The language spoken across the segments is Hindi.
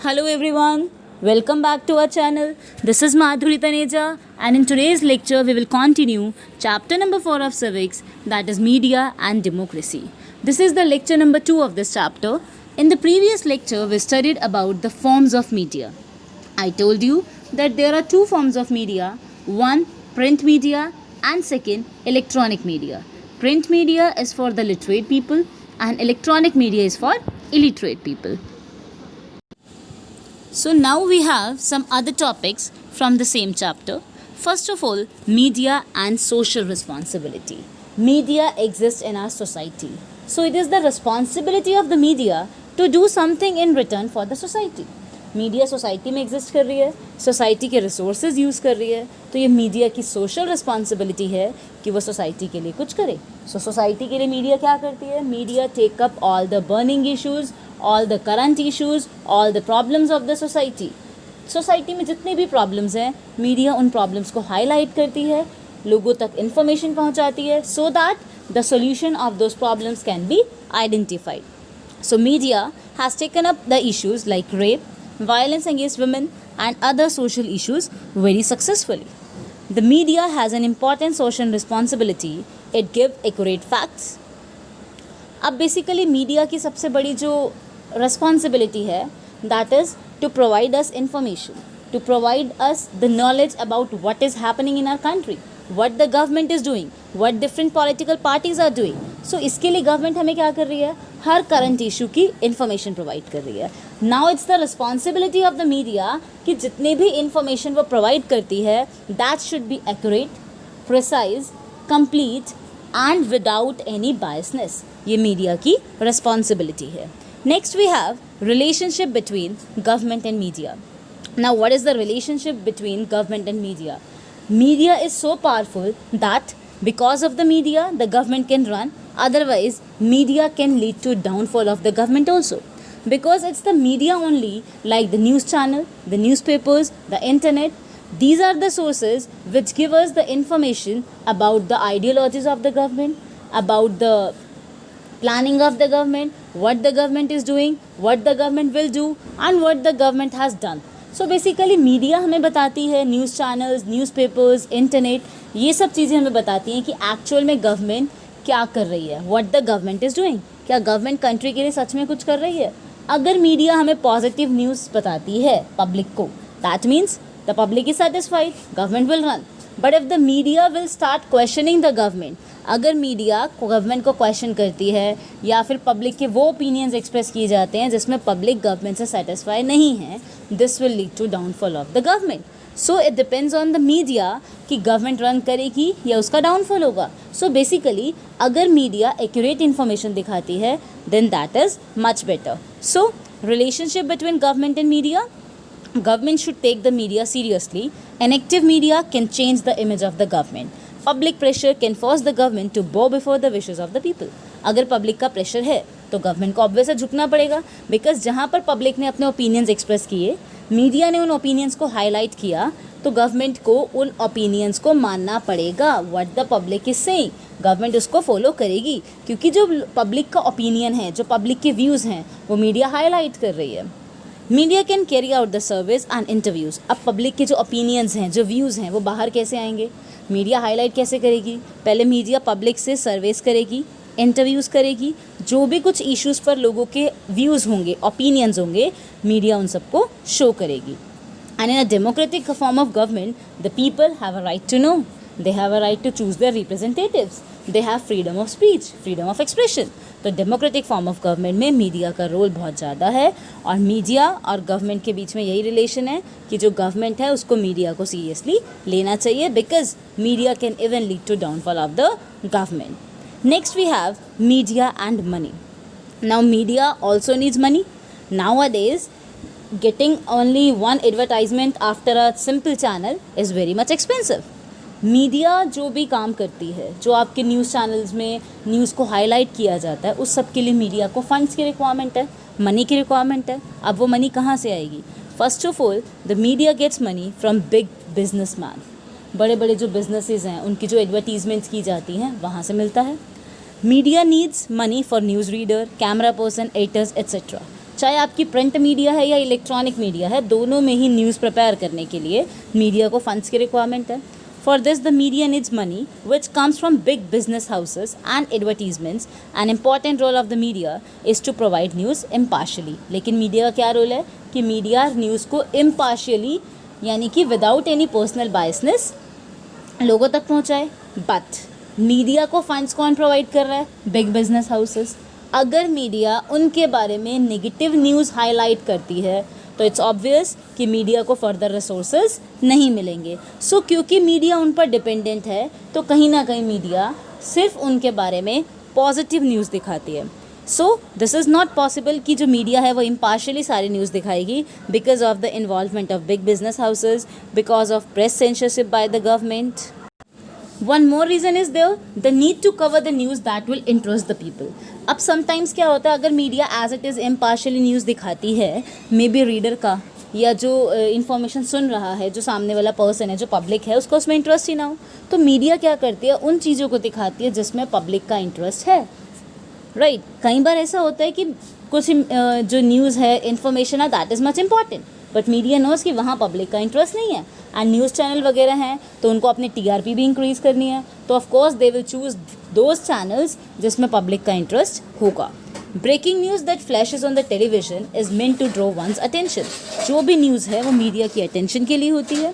Hello everyone, welcome back to our channel. This is Madhuri Taneja, and in today's lecture we will continue chapter number 4 of civics, that is media and democracy. This is the lecture number 2 of this chapter. In the previous lecture we studied about the forms of media. I told you that there are two forms of media, one print media and second electronic media. Print media is for the literate people and electronic media is for illiterate people. So now we have some other topics from the same chapter. First of all, media and social responsibility. Media exists in our society. So it is the responsibility of the media to do something in return for the society. Media society में एग्जिस्ट कर रही है, सोसाइटी के रिसोर्सेज यूज़ कर रही है, तो ये मीडिया की सोशल रिस्पॉन्सिबिलिटी है कि वो सोसाइटी के लिए कुछ करे. सो सोसाइटी के लिए मीडिया क्या करती है? Media take up all the burning issues, all the current issues, all the problems of the society. Society में जितनी भी प्रॉब्लम्स हैं, मीडिया उन प्रॉब्लम्स को हाईलाइट करती है, लोगों तक इन्फॉर्मेशन पहुँचाती है, so that the solution of those problems can be identified. So media has taken up the issues like rape, violence against women and other social issues very successfully. The media has an important social responsibility. It gives accurate facts. अब basically media की सबसे बड़ी जो responsibility है, that is to provide us information, to provide us the knowledge about what is happening in our country, what the government is doing, what different political parties are doing. So इसके लिए government हमें क्या कर रही है? हर करंट इशू की इन्फॉर्मेशन प्रोवाइड कर रही है. Now it's the responsibility of the media कि जितने भी इन्फॉर्मेशन वो प्रोवाइड करती है that should be accurate, precise, complete and without any biasness. ये मीडिया की रिस्पॉन्सिबिलिटी है. Next we have relationship between government and media. Now what is the relationship between government and media? Media is so powerful that because of the media the government can run, otherwise media can lead to downfall of the government also, because it's the media only, like the news channel, the newspapers, the internet. These are the sources which give us the information about the ideologies of the government, about the planning of the government, what the government is doing, what the government will do and what the government has done. So basically media हमें बताती है, न्यूज़ चैनल्स, न्यूज़पेपर्स, इंटरनेट, ये सब चीज़ें हमें बताती हैं कि एक्चुअल में गवर्नमेंट क्या कर रही है, what the government is doing. क्या गवर्नमेंट कंट्री के लिए सच में कुछ कर रही है? अगर मीडिया हमें पॉजिटिव न्यूज़ बताती है पब्लिक को, that means the public is satisfied, government will run. But if the media will start questioning the government, अगर मीडिया गवर्नमेंट को क्वेश्चन करती है या फिर पब्लिक के वो ओपिनियंस एक्सप्रेस किए जाते हैं जिसमें पब्लिक गवर्नमेंट से सेटिस्फाई नहीं है, this will lead to downfall of the government. So it depends on the media कि गवर्नमेंट रन करेगी या उसका डाउनफॉल होगा. सो बेसिकली अगर मीडिया एक्यूरेट इन्फॉर्मेशन दिखाती है then that is much better. So relationship between government and media, government should take the media seriously. An active media can change the image of the government. Public pressure can force the government to bow before the wishes of the people. अगर पब्लिक का प्रेशर है तो गवर्नमेंट को ऑब्वियस झुकना पड़ेगा, बिकॉज जहाँ पर पब्लिक ने अपने ओपिनियंस एक्सप्रेस किए, मीडिया ने उन ओपिनियंस को हाईलाइट किया, तो गवर्नमेंट को उन ओपिनियंस को मानना पड़ेगा. What the public is saying, government उसको फॉलो करेगी, क्योंकि जो पब्लिक का ओपिनियन है, जो पब्लिक के व्यूज़ हैं, वो मीडिया हाईलाइट कर रही है. Media can carry out the service and interviews. अब पब्लिक के जो ओपिनियंस हैं, जो व्यूज़ हैं, वो बाहर कैसे आएंगे? मीडिया हाईलाइट कैसे करेगी? पहले मीडिया पब्लिक से सर्वेस करेगी, इंटरव्यूज़ करेगी, जो भी कुछ इश्यूज़ पर लोगों के व्यूज़ होंगे, ओपिनियंस होंगे, मीडिया उन सबको शो करेगी. And in a democratic form of government the people have a right to know, they have a right to choose their representatives, they have freedom of speech, freedom of expression. तो डेमोक्रेटिक फॉर्म ऑफ गवर्नमेंट में मीडिया का रोल बहुत ज़्यादा है, और मीडिया और गवर्नमेंट के बीच में यही रिलेशन है कि जो गवर्नमेंट है उसको मीडिया को सीरियसली लेना चाहिए, because media can even lead to downfall of the government. Next we have media and money. Now media also needs money. Nowadays, getting only one advertisement after a simple channel is very much expensive. Media जो भी काम करती है, जो आपके न्यूज़ चैनल्स में न्यूज़ को हाईलाइट किया जाता है, उस सब के लिए मीडिया को फंड्स की रिक्वायरमेंट है, मनी की रिक्वायरमेंट है. अब वो मनी कहाँ से आएगी? First of all the media gets money from big businessman. बड़े बड़े जो बिजनेसेस हैं, उनकी जो एडवर्टीजमेंट्स की जाती हैं, वहाँ से मिलता है. Media needs money for news reader, camera person, editors etcetera. चाहे आपकी प्रिंट मीडिया है या इलेक्ट्रॉनिक मीडिया है, दोनों में ही न्यूज़ प्रिपेयर करने के लिए मीडिया को फंड्स की रिक्वायरमेंट है. For this, the media needs money, which comes from big business houses and advertisements. An important role of the media is to provide news impartially. लेकिन मीडिया का क्या रोल है कि मीडिया न्यूज़ को impartially यानी कि विदाउट एनी पर्सनल बायसनेस लोगों तक पहुंचाए. बट मीडिया को फंड्स कौन प्रोवाइड कर रहा है? Big business houses. अगर मीडिया उनके बारे में नेगेटिव न्यूज़ हाईलाइट करती है तो इट्स ऑब्वियस कि मीडिया को फर्दर रिसोर्सेज नहीं मिलेंगे. सो क्योंकि मीडिया उन पर डिपेंडेंट है तो कहीं ना कहीं मीडिया सिर्फ उनके बारे में पॉजिटिव न्यूज़ दिखाती है. So this is not possible कि जो मीडिया है वो इम्पार्शियली सारी न्यूज़ दिखाएगी because of the involvement of big business houses, because of press censorship by the government. One more reason is there, the need to cover the news that will interest the people. अब sometimes क्या होता है, अगर media as it is impartially news दिखाती है, मे बी रीडर का या जो इन्फॉर्मेशन सुन रहा है, जो सामने वाला पर्सन है, जो पब्लिक है, उसको उसमें इंटरेस्ट ही ना हो, तो मीडिया क्या करती है, उन चीज़ों को दिखाती है जिसमें पब्लिक का इंटरेस्ट है. राइट. कई बार ऐसा होता है कि कुछ जो न्यूज़ है, इन्फॉर्मेशन है, that is much important, but media knows कि वहाँ पब्लिक का इंटरेस्ट नहीं है. एंड न्यूज़ चैनल वगैरह हैं तो उनको अपनी टीआरपी भी इंक्रीज़ करनी है, तो of course they will choose those channels जिसमें पब्लिक का इंटरेस्ट होगा. Breaking news that flashes on the television is meant to draw one's attention. जो भी न्यूज़ है वो मीडिया की अटेंशन के लिए होती है.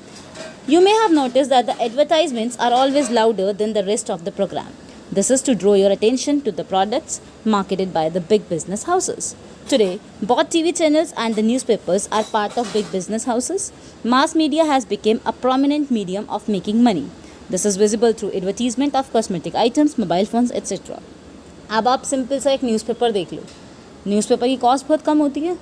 You may have notice that the advertisements are always louder than the rest of the programme. This is to draw your attention to the products marketed by the big business houses. Today, both TV channels and the newspapers are part of big business houses. Mass media has become a prominent medium of making money. This is visible through advertisement of cosmetic items, mobile phones, etc. अब आप सिंपल सा एक न्यूज़पेपर देख लो. न्यूज़पेपर की कॉस्ट बहुत कम होती है.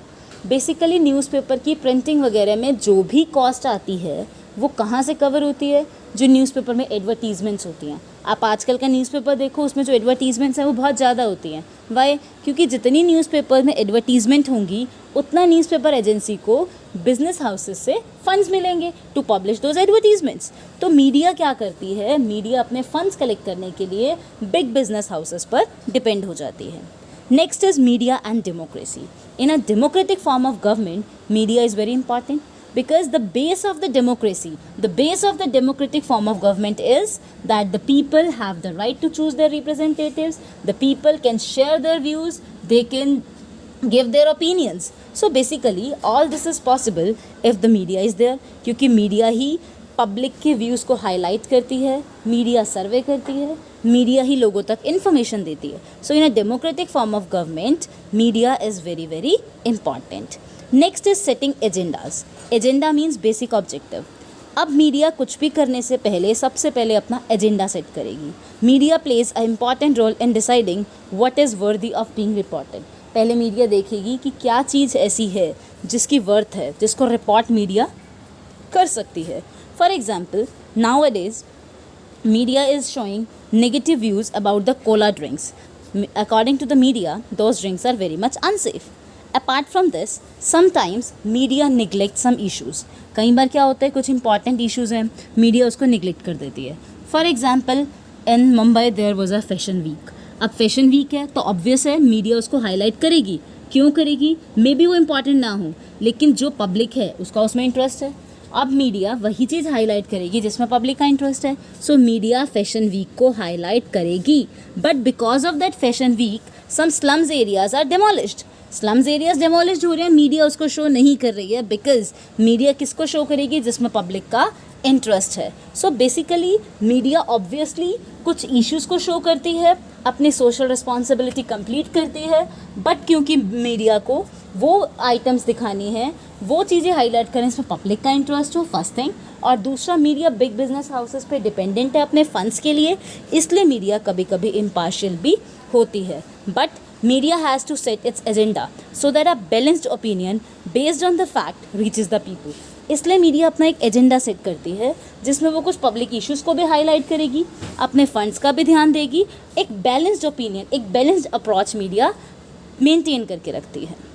बेसिकली न्यूज़पेपर की प्रिंटिंग वगैरह में जो भी कॉस्ट आती है वो कहाँ से कवर होती है? जो न्यूज़पेपर में एडवर्टीज़मेंट्स होती हैं. आप आजकल का न्यूज़पेपर देखो, उसमें जो एडवर्टीज़मेंट्स हैं वो बहुत ज़्यादा होती हैं. वाई? क्योंकि जितनी न्यूज़पेपर में एडवर्टीज़मेंट होंगी उतना न्यूज़पेपर एजेंसी को बिजनेस हाउसेस से फंड्स मिलेंगे टू पब्लिश दोज एडवर्टीज़मेंट्स. तो मीडिया क्या करती है? मीडिया अपने फंड्स कलेक्ट करने के लिए बिग बिजनेस हाउसेस पर डिपेंड हो जाती है. Next is media and democracy. In a democratic form of government, media is very important because the base of the democratic form of government is that the people have the right to choose their representatives, the people can share their views, they can give their opinions. So basically all this is possible if the media is there, क्योंकि मीडिया ही पब्लिक के व्यूज़ को हाईलाइट करती है, मीडिया सर्वे करती है, मीडिया ही लोगों तक इन्फॉर्मेशन देती है. So in a democratic form of government media is very very important. Next is setting agendas. Agenda means basic objective. अब मीडिया कुछ भी करने से पहले सबसे पहले अपना एजेंडा सेट करेगी. Media plays a important role in deciding what is worthy of being reported. पहले मीडिया देखेगी कि क्या चीज़ ऐसी है जिसकी वर्थ है, जिसको रिपोर्ट मीडिया कर सकती है. For example, nowadays, media is showing negative views about the cola drinks. According to the media, those drinks are very much unsafe. Apart from this, sometimes media neglects some issues. कई बार क्या होता है, कुछ important issues हैं, मीडिया उसको neglect कर देती है. For example, in Mumbai there was a fashion week. अब फैशन वीक है तो ऑब्वियस है मीडिया उसको हाईलाइट करेगी. क्यों करेगी? मे बी वो इम्पॉर्टेंट ना हो, लेकिन जो पब्लिक है उसका उसमें इंटरेस्ट है. अब मीडिया वही चीज़ हाईलाइट करेगी जिसमें पब्लिक का इंटरेस्ट है. सो मीडिया फैशन वीक को हाईलाइट करेगी, but because of that fashion week some slums areas are demolished. Slums areas demolished हो रहे हैं, मीडिया उसको शो नहीं कर रही है बिकॉज मीडिया किसको शो करेगी? जिसमें पब्लिक का इंटरेस्ट है. सो बेसिकली मीडिया ऑब्वियसली कुछ इश्यूज़ को शो करती है, अपनी सोशल रिस्पॉन्सिबिलिटी कंप्लीट करती है, बट क्योंकि मीडिया को वो आइटम्स दिखानी है, वो चीज़ें हाईलाइट करें इसमें पब्लिक का इंटरेस्ट हो, फर्स्ट थिंग. और दूसरा, मीडिया बिग बिजनेस हाउसेस पे डिपेंडेंट है अपने फंड्स के लिए, इसलिए मीडिया कभी कभी इम्पार्शियल भी होती है. But media has to set its agenda so that a balanced opinion based on the fact reaches the people. इसलिए मीडिया अपना एक एजेंडा सेट करती है जिसमें वो कुछ पब्लिक इश्यूज़ को भी हाईलाइट करेगी, अपने फंड्स का भी ध्यान देगी, एक बैलेंस्ड ओपिनियन, एक बैलेंस्ड अप्रोच मीडिया मेंटेन करके रखती है.